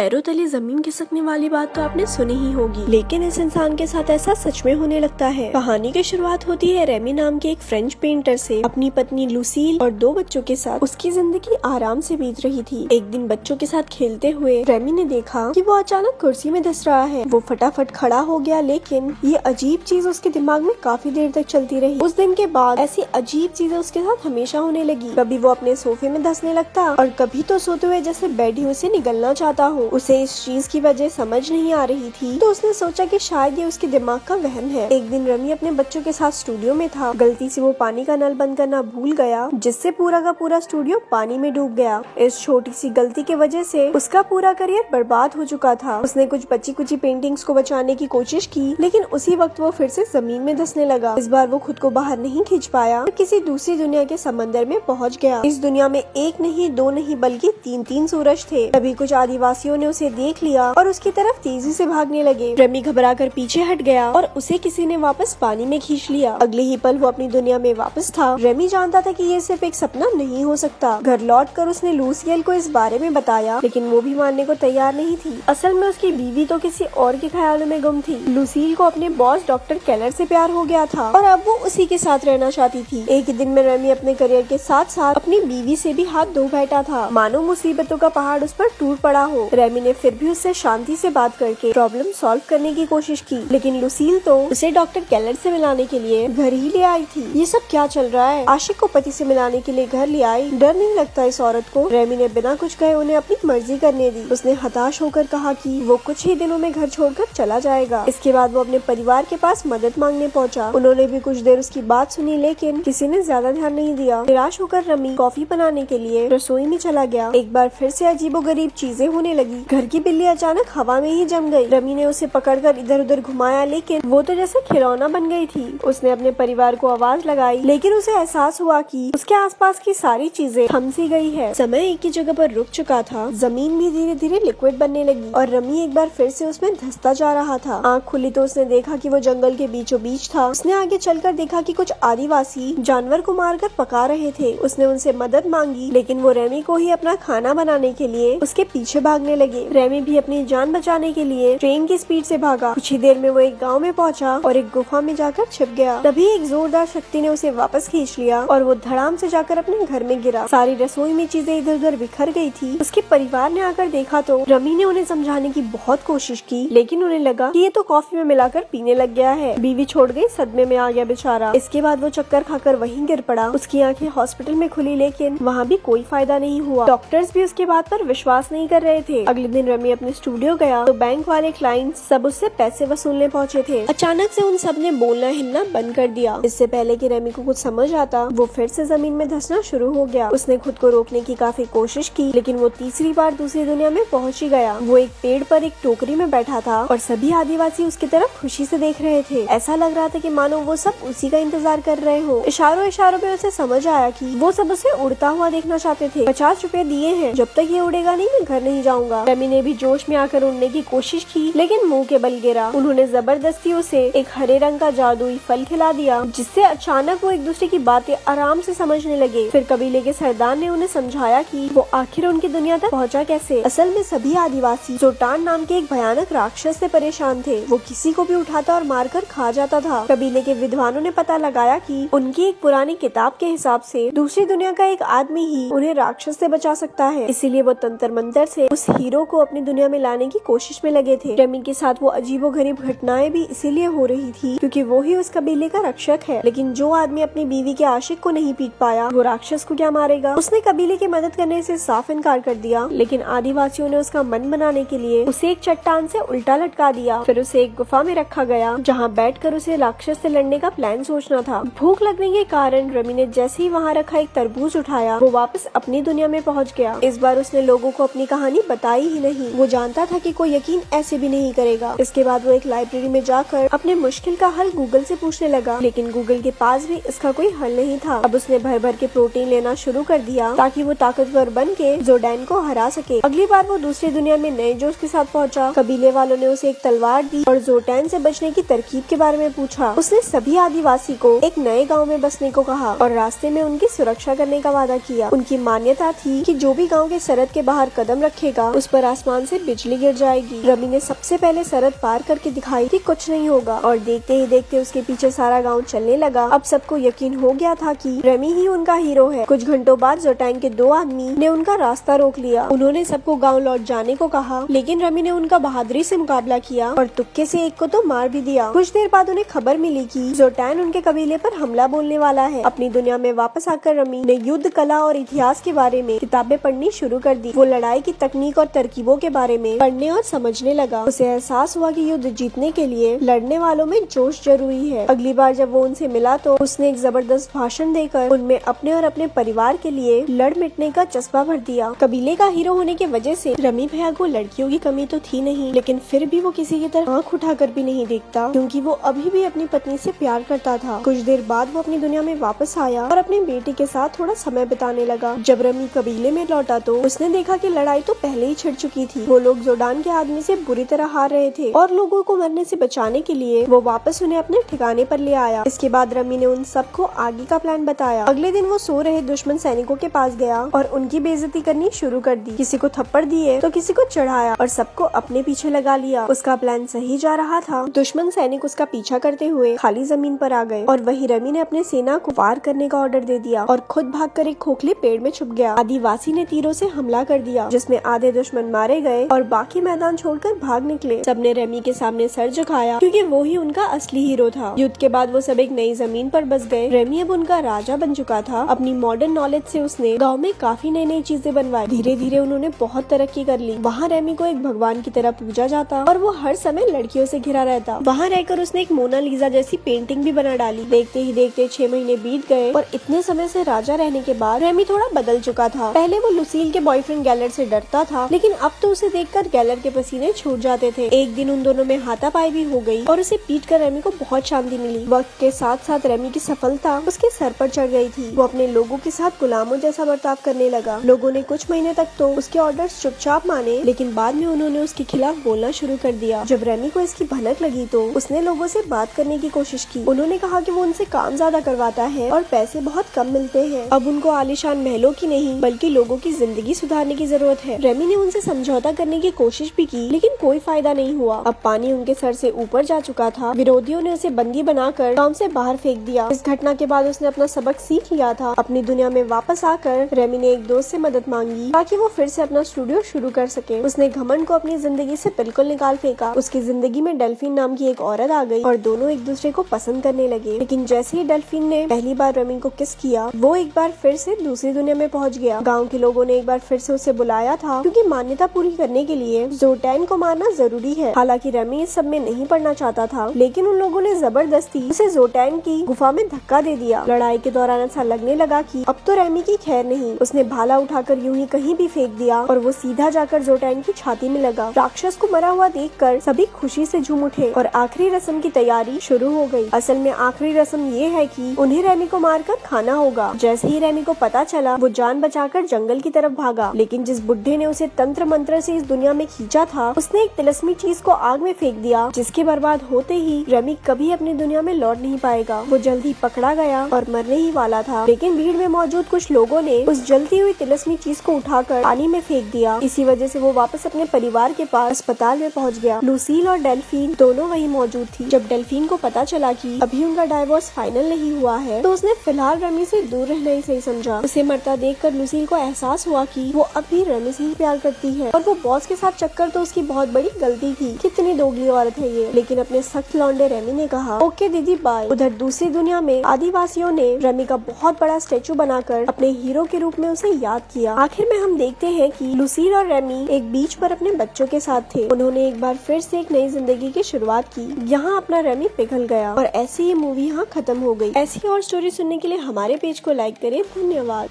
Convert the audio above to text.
पैरों तले जमीन खिसकने वाली बात तो आपने सुनी ही होगी, लेकिन इस इंसान के साथ ऐसा सच में होने लगता है। कहानी की शुरुआत होती है रेमी नाम के एक फ्रेंच पेंटर से। अपनी पत्नी लुसील और 2 बच्चों के साथ उसकी जिंदगी आराम से बीत रही थी। एक दिन बच्चों के साथ खेलते हुए रेमी ने देखा कि वो अचानक कुर्सी में धंस रहा है। वो फटाफट खड़ा हो गया, लेकिन ये अजीब चीज उसके दिमाग में काफी देर तक चलती रही। उस दिन के बाद ऐसी अजीब चीजें उसके साथ हमेशा होने लगी। कभी वो अपने सोफे में धंसने लगता और कभी तो सोते हुए जैसे बेड ही उसे निगलना चाहता हो। उसे इस चीज की वजह समझ नहीं आ रही थी, तो उसने सोचा कि शायद ये उसके दिमाग का वहम है। एक दिन रमी अपने बच्चों के साथ स्टूडियो में था। गलती से वो पानी का नल बंद करना भूल गया, जिससे पूरा का पूरा स्टूडियो पानी में डूब गया। इस छोटी सी गलती की वजह से उसका पूरा करियर बर्बाद हो चुका था। उसने कुछ बची कुची पेंटिंग्स को बचाने की कोशिश की, लेकिन उसी वक्त वो फिर से जमीन में धंसने लगा। इस बार वो खुद को बाहर नहीं खींच पाया और किसी दूसरी दुनिया के समंदर में पहुंच गया। इस दुनिया में एक नहीं, 2 नहीं, बल्कि 3 सूरज थे। तभी कुछ आदिवासियों ने उसे देख लिया और उसकी तरफ तेजी से भागने लगे। रमी घबराकर पीछे हट गया और उसे किसी ने वापस पानी में खींच लिया। अगले ही पल वो अपनी दुनिया में वापस था। रमी जानता था कि ये सिर्फ एक सपना नहीं हो सकता। घर लौटकर उसने लूसियल को इस बारे में बताया, लेकिन वो भी मानने को तैयार नहीं थी। असल में उसकी बीवी तो किसी और के ख्यालों में गुम थी। लूसील को अपने बॉस डॉक्टर केलर से प्यार हो गया था और अब वो उसी के साथ रहना चाहती थी। एक दिन में रमी अपने करियर के साथ साथ अपनी बीवी से भी हाथ धो बैठा था, मानो मुसीबतों का पहाड़ उस पर टूट पड़ा हो। रेमी ने फिर भी उससे शांति से बात करके प्रॉब्लम सॉल्व करने की कोशिश की, लेकिन लुसील तो उसे डॉक्टर केलर से मिलाने के लिए घर ही ले आई थी। ये सब क्या चल रहा है? आशिक को पति से मिलाने के लिए घर ले आई, डर नहीं लगता इस औरत को? रेमी ने बिना कुछ कहे उन्हें अपनी मर्जी करने दी। उसने हताश होकर कहा कि वो कुछ ही दिनों में घर छोड़कर चला जाएगा। इसके बाद वो अपने परिवार के पास मदद मांगने पहुंचा। उन्होंने भी कुछ देर उसकी बात सुनी, लेकिन किसी ने ज्यादा ध्यान नहीं दिया। निराश होकर रमी कॉफी बनाने के लिए रसोई में चला गया। एक बार फिर से अजीबोगरीब चीजें होने लगी। घर की बिल्ली अचानक हवा में ही जम गई। रमी ने उसे पकड़कर इधर उधर घुमाया, लेकिन वो तो जैसे खिलौना बन गई थी। उसने अपने परिवार को आवाज लगाई, लेकिन उसे एहसास हुआ कि उसके आसपास की सारी चीजें थम सी गई है। समय एक ही जगह पर रुक चुका था। जमीन भी धीरे धीरे लिक्विड बनने लगी और रमी एक बार फिर से उसमें धंसता जा रहा था। आँख खुली तो उसने देखा कि वो जंगल के बीचों बीच था। उसने आगे चलकर देखा कि कुछ आदिवासी जानवर को मारकर पका रहे थे। उसने उनसे मदद मांगी, लेकिन वो रेमी को ही अपना खाना बनाने के लिए उसके पीछे भागने लगे। रेमी भी अपनी जान बचाने के लिए ट्रेन की स्पीड से भागा। कुछ ही देर में वो एक गांव में पहुंचा और एक गुफा में जाकर छिप गया। तभी एक जोरदार शक्ति ने उसे वापस खींच लिया और वो धड़ाम से जाकर अपने घर में गिरा। सारी रसोई में चीजें इधर उधर बिखर गई थी। उसके परिवार ने आकर देखा तो रमी ने उन्हें समझाने की बहुत कोशिश की, लेकिन उन्हें लगा कि ये तो कॉफी में मिलाकर पीने लग गया है। बीवी छोड़ गई, सदमे में आ गया बेचारा। इसके बाद वो चक्कर खाकर वहीं गिर पड़ा। उसकी आंखें हॉस्पिटल में खुली, लेकिन वहाँ भी कोई फायदा नहीं हुआ। डॉक्टर्स भी उसके बात पर विश्वास नहीं कर रहे थे। अगले दिन रमी अपने स्टूडियो गया तो बैंक वाले क्लाइंट सब उससे पैसे वसूलने पहुँचे थे। अचानक से उन सब ने बोलना हिलना बंद कर दिया। इससे पहले कि रमी को कुछ समझ आता, वो फिर से जमीन में धंसना शुरू हो गया। उसने खुद को रोकने की काफी कोशिश की, लेकिन वो तीसरी बार दूसरी दुनिया में पहुंच ही गया। वो एक पेड़ पर एक टोकरी में बैठा था और सभी आदिवासी उसकी तरफ खुशी से देख रहे थे। ऐसा लग रहा था कि मानो वो सब उसी का इंतजार कर रहे हो। इशारों इशारों में उसे समझ आया कि वो सब उसे उड़ता हुआ देखना चाहते थे। 50 रुपए दिए हैं, जब तक ये उड़ेगा नहीं मैं घर नहीं जाऊंगा। रमी ने भी जोश में आकर उड़ने की कोशिश की, लेकिन मुंह के बल गिरा। उन्होंने जबरदस्ती उसे एक हरे रंग का जादुई फल खिला दिया, जिससे अचानक वो एक दूसरे की बातें आराम से समझने लगे। फिर कबीले के सरदार ने उन्हें समझाया कि वो आखिर उनकी दुनिया तक पहुंचा कैसे। असल में सभी आदिवासी जोटान नाम के एक भयानक राक्षस से परेशान थे। वो किसी को भी उठाता और मारकर खा जाता था। कबीले के विद्वानों ने पता लगाया कि उनकी एक पुरानी किताब के हिसाब से दूसरी दुनिया का एक आदमी ही उन्हें राक्षस से बचा सकता है। इसीलिए वो तंत्र मंत्र से उस हीरो को अपनी दुनिया में लाने की कोशिश में लगे थे। रमी के साथ वो अजीबोगरीब घटनाएं भी इसीलिए हो रही थी क्योंकि वो ही उस कबीले का रक्षक है। लेकिन जो आदमी अपनी बीवी के आशिक को नहीं पीट पाया, वो राक्षस को क्या मारेगा? उसने कबीले की मदद करने से साफ इनकार कर दिया, लेकिन आदिवासियों ने उसका मन बनाने के लिए उसे एक चट्टान से उल्टा लटका दिया। फिर उसे एक गुफा में रखा गया, जहाँ बैठकर उसे राक्षस से लड़ने का प्लान सोचना था। भूख लगने के कारण रमी ने जैसे ही वहाँ रखा एक तरबूज उठाया, वो वापस अपनी दुनिया में पहुँच गया। इस बार उसने लोगों को अपनी कहानी बताई ही नहीं। वो जानता था कि कोई यकीन ऐसे भी नहीं करेगा। इसके बाद वो एक लाइब्रेरी में जाकर अपने मुश्किल का हल गूगल से पूछने लगा, लेकिन गूगल के पास भी इसका कोई हल नहीं था। अब उसने भर भर के प्रोटीन लेना शुरू कर दिया ताकि वो ताकतवर बन के जोडैन को हरा सके। अगली बार वो दूसरी दुनिया में नए जोश के साथ पहुंचा। कबीले वालों ने उसे एक तलवार दी और जोटैन से बचने की तरकीब के बारे में पूछा। उसने सभी आदिवासी को एक नए गांव में बसने को कहा और रास्ते में उनकी सुरक्षा करने का वादा किया। उनकी मान्यता थी कि जो भी गांव के सरहद के बाहर कदम रखेगा उस पर ऊपर आसमान से बिजली गिर जाएगी। रमी ने सबसे पहले सरहद पार करके दिखाई कि कुछ नहीं होगा, और देखते ही देखते उसके पीछे सारा गाँव चलने लगा। अब सबको यकीन हो गया था कि रमी ही उनका हीरो है। कुछ घंटों बाद जोटैंग के 2 आदमी ने उनका रास्ता रोक लिया। उन्होंने सबको गाँव लौट जाने को कहा, लेकिन रमी ने उनका बहादुरी से मुकाबला किया और तुक्के से एक को तो मार भी दिया। कुछ देर बाद उन्हें खबर मिली कि जोटैन उनके कबीले पर हमला बोलने वाला है। अपनी दुनिया में वापस आकर रमी ने युद्ध कला और इतिहास के बारे में किताबें पढ़नी शुरू कर दी। वो लड़ाई की तकनीक और तरकीबों के बारे में पढ़ने और समझने लगा। उसे एहसास हुआ कि युद्ध जीतने के लिए लड़ने वालों में जोश जरूरी है। अगली बार जब वो उनसे मिला तो उसने एक जबरदस्त भाषण देकर उनमें अपने और अपने परिवार के लिए लड़ मिटने का जज्बा भर दिया। कबीले का हीरो होने की वजह से रमी भैया को लड़कियों की कमी तो थी नहीं, लेकिन फिर भी वो किसी की तरफ आँख उठाकर भी नहीं देखता, क्योंकि वो अभी भी अपनी पत्नी से प्यार करता था। कुछ देर बाद वो अपनी दुनिया में वापस आया और अपनी बेटी के साथ थोड़ा समय बिताने लगा। जब रमी कबीले में लौटा तो उसने देखा कि लड़ाई तो पहले ही छिड़ चुकी थी। वो लोग जोडान के आदमी से बुरी तरह हार रहे थे और लोगों को मरने से बचाने के लिए वो वापस उन्हें अपने ठिकाने पर ले आया। इसके बाद रमी ने उन सबको आगे का प्लान बताया। अगले दिन वो सो रहे दुश्मन सैनिकों के पास गया और उनकी बेइज्जती करनी शुरू कर दी। किसी को थप्पड़ दिए तो किसी को चढ़ाया और सबको अपने पीछे लगा लिया। उसका प्लान सही जा रहा था। दुश्मन सैनिक उसका पीछा करते हुए खाली जमीन पर आ गए और वहीं रमी ने अपने सेना को वार करने का ऑर्डर दे दिया और खुद भागकर एक खोखले पेड़ में छुप गया। आदिवासी ने तीरों से हमला कर दिया, जिसमें आधे दुश्मन मारे गए और बाकी मैदान छोड़कर भाग निकले। सबने रमी के सामने सर झुकाया, क्योंकि वो ही उनका असली हीरो था। युद्ध के बाद वो सब एक नई जमीन पर बस गए। रमी अब उनका राजा बन चुका था। अपनी मॉडर्न नॉलेज से उसने गाँव में काफी नई चीजें बनवाई। धीरे धीरे उन्होंने बहुत तरक्की कर ली। वहाँ रमी को एक भगवान की तरह पूजा जाता और वो हर समय लड़कियों से घिरा रहता। वहाँ रहकर उसने एक मोनालिसा जैसी पेंटिंग भी बना डाली। देखते ही देखते 6 महीने बीत गए और इतने समय से राजा रहने के बाद रेमी थोड़ा बदल चुका था। पहले वो लुसील के बॉयफ्रेंड गैलर से डरता था, लेकिन अब तो उसे देखकर गैलर के पसीने छूट जाते थे। एक दिन उन दोनों में हाथापाई भी हो गई और उसे पीट कर रेमी को बहुत शांति मिली। वक्त के साथ साथ रेमी की सफलता उसके सर पर चढ़ गई थी। वो अपने लोगों के साथ गुलामों जैसा बर्ताव करने लगा। लोगों ने कुछ महीने तक तो उसके ऑर्डर्स चुपचाप माने, लेकिन बाद में उन्होंने उसके खिलाफ बोलना शुरू कर दिया। जब रेमी को इसकी भनक लगी तो उसने लोगों से बात करने की कोशिश की। उन्होंने कहा कि वो उनसे काम ज्यादा करवाता है और पैसे बहुत कम मिलते हैं। अब उनको आलीशान महलों की नहीं, बल्कि लोगों की जिंदगी सुधारने की जरूरत है। रेमी ने उनसे समझौता करने की कोशिश भी की, लेकिन कोई फायदा नहीं हुआ। अब पानी उनके सर से ऊपर जा चुका था। विरोधियों ने उसे बंदी बनाकर गांव से बाहर फेंक दिया। इस घटना के बाद उसने अपना सबक सीख लिया था। अपनी दुनिया में वापस आकर रेमी ने एक दोस्त से मदद मांगी ताकि वो फिर से अपना स्टूडियो शुरू कर सके। उसने घमंड को अपनी जिंदगी से बिल्कुल निकाल फेंका। उसकी जिंदगी में डेल्फिन नाम की एक औरत आ गई और दोनों एक दूसरे को पसंद करने लगे। लेकिन जैसे ही डेल्फिन ने पहली बार रेमी को किस किया, वो एक बार फिर से दूसरी दुनिया में पहुंच गया। गांव के लोगों ने एक बार फिर से उसे बुलाया था, क्योंकि मान्यता पूरी करने के लिए जोटैन को मारना जरूरी है। हालांकि रेमी इस सब में नहीं पड़ना चाहता था, लेकिन उन लोगों ने जबरदस्ती उसे जोटैन की गुफा में धक्का दे दिया। लड़ाई के दौरान ऐसा लगने लगा कि अब तो रेमी की खैर नहीं। उसने भाला उठाकर यूं ही कहीं भी फेंक दिया और वो सीधा जाकर जोटैन की छाती में लगा। राक्षस को मरा हुआ देखकर सभी खुशी से झूम उठे और आखिरी रस्म की तैयारी शुरू हो गई। असल में आखिरी रस्म ये है कि उन्हें रेमी को मारकर खाना होगा। जैसे ही रेमी को पता चला, वो जान बचाकर जंगल की तरफ भागा। लेकिन जिस बुढ़े ने उसे तंत्र मंत्र से इस दुनिया में खींचा था, उसने एक तिलस्मी चीज को आग में फेंक दिया, जिसके बर्बाद होते ही रेमी कभी अपनी दुनिया में लौट नहीं पाएगा। वो जल्द ही पकड़ा गया और मरने ही वाला था, लेकिन भीड़ में मौजूद कुछ लोगों ने उस जलती हुई तिलस्मी चीज को उठाकर पानी में फेंक दिया। इसी वजह से वो वापस अपने परिवार के पास अस्पताल में पहुंच गया। लुसील और डेल्फिन दोनों वहीं मौजूद थी। जब डेल्फिन को पता चला कि अभी उनका डाइवोर्स फाइनल नहीं हुआ है, तो उसने फिलहाल रेमी से दूर रहना ही सही समझा। उसे मरता देखकर लुसील को एहसास हुआ कि वो अब भी रेमी से ही प्यार करती है और वो बॉस के साथ चक्कर तो उसकी बहुत बड़ी गलती थी। कितनी दोगली औरत है ये। लेकिन अपने सख्त लौंडे रेमी ने कहा, ओके दीदी बाय। उधर दूसरी दुनिया में आदिवासियों ने रेमी का बहुत बड़ा स्टेचू बनाकर अपने हीरो के रूप में उसे याद किया। आखिर में हम देखते हैं कि लुसील और रेमी एक बीच पर अपने बच्चों के साथ थे। उन्होंने एक बार फिर से एक नई जिंदगी की शुरुआत की। यहाँ अपना रेमी पिघल गया और ऐसे ये मूवी यहाँ खत्म हो गई। ऐसी और स्टोरी सुनने के लिए हमारे पेज को लाइक करें। धन्यवाद।